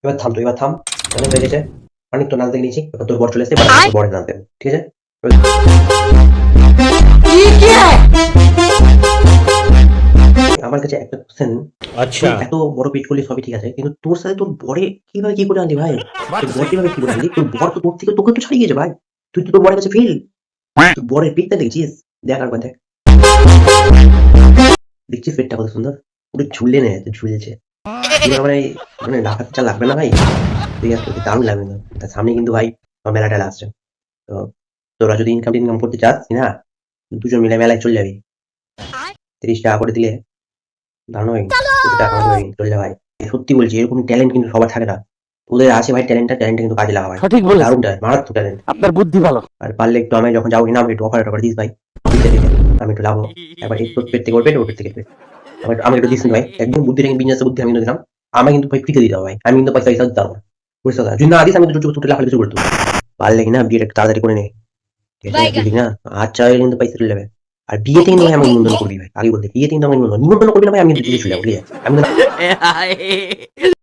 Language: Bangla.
এবার থাম তো, এবার থাম। অনেক হয়ে গেছে, অনেক তো নাচ দেখে নিয়েছি, এবার তোর বর চলে এসেছে, এবার তোর বরের নাচ দেবে, ঠিক আছে? আমার কাছে একটা কোশ্চেন, अच्छा তুই এত বড় পেট করলি সবই ঠিক আছে, কিন্তু তোর সাথে তোর বরে কিভাবে কি করে আনলি ভাই? তোর বর কিভাবে কি করে আনলি? তোর বর তো তোর থেকে তোকে তো ছাড়িয়ে গেছে ভাই। তুই তো তোর বরের কাছে ফেল। তোর বরের পেটটা দেখছিস? দেখ আর দেখ, দেখছিস পেটটা কত সুন্দর, পুরো ঝুলে নেই, ঝুলছে। এবার মানে মানে রাখার চা লাগবে না ভাই? ঠিক আছে, তোকে দারুণ লাগবে না তার সামনে কিন্তু ভাই আমার মেলা টেলা আসছে। তো তোরা যদি ইনকাম টিনকাম করতে চাস না, দুজন মিলে মেলায় চলে যাবি। 30 টাকা করে দিলে দারুণ হয়, 200 টাকা কামাতে পারবি, চলে যা ভাই। সত্যি বলছি, এরকম ট্যালেন্ট কিন্তু সবার থাকে না। ওদের আছে ভাই ট্যালেন্টটা কিন্তু কাজে লাগা ভাই। সঠিক বলেছেন, দারুণ ট্যালেন্ট, মারাত্মক ট্যালেন্ট। আপনার বুদ্ধি ভালো। আর পারলে একটু আমি যখন যাবো কিনা আমাকে একটু অফার টফার দিস ভাই, দিতে দিতে আমি একটু লাভ একবার এই তোর পেট থেকে ওর পেট, ওর পেট থেকে পেট, আমাকে একটু দিস না ভাই, একদম বুদ্ধি রেখে বিজনেস বুদ্ধি আমি কিন্তু দিলাম। আমি কিন্তু ভাই ফ্রিতে দিতে হবে ভাই, আমি কিন্তু পয়সা পয়সা দিতে পারবো না, বুঝতে পারছিস? যদি না দিস আমি তো ছুটে লাফালে কিছু করতে পারলে কিনা বিয়েটা একটু তাড়াতাড়ি করে নে, ঠিক আছে? যদি না আচ্ছা কিন্তু পয়সা চলে যাবে। আর বিয়েতে কিন্তু ভাই আমি নিমন্ত্রণ করবি ভাই, আগে বলতে বিয়েতে কিন্তু আমি নিমন্ত্রণ করবি না ভাই, আমি কিন্তু দিতে চলে যাবো, ঠিক আছে? আমি কিন্তু